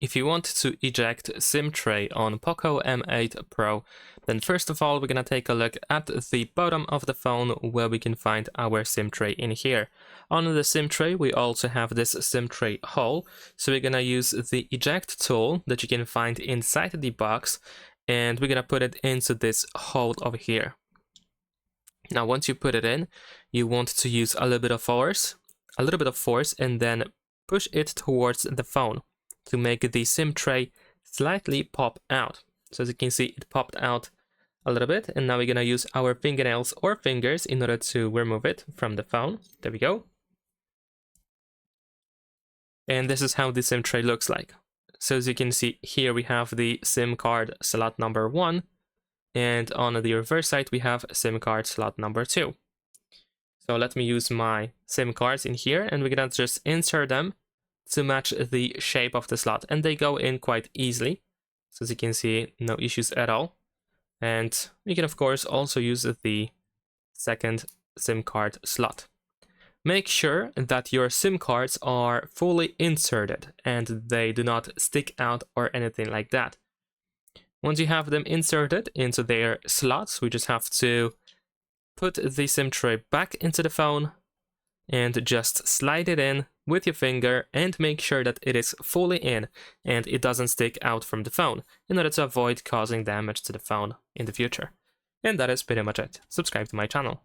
If you want to eject SIM tray on POCO M8 Pro, then first of all, we're gonna take a look at the bottom of the phone where we can find our SIM tray in here. On the SIM tray, we also have this SIM tray hole. So we're gonna use the eject tool that you can find inside the box, and we're gonna put it into this hole over here. Now, once you put it in, you want to use a little bit of force, and then push it towards the phone to make the SIM tray slightly pop out. So as you can see, it popped out a little bit, and now we're gonna use our fingernails or fingers in order to remove it from the phone. There we go. And this is how the SIM tray looks like. So as you can see here, we have the SIM card slot number 1, and on the reverse side, we have SIM card slot number 2. So let me use my SIM cards in here, and we're gonna just insert them to match the shape of the slot, and they go in quite easily. So as you can see, no issues at all. And we can of course also use the second SIM card slot. Make sure that your SIM cards are fully inserted and they do not stick out or anything like that. Once you have them inserted into their slots, we just have to put the SIM tray back into the phone and just slide it in with your finger and make sure that it is fully in and it doesn't stick out from the phone in order to avoid causing damage to the phone in the future. And that is pretty much it. Subscribe to my channel.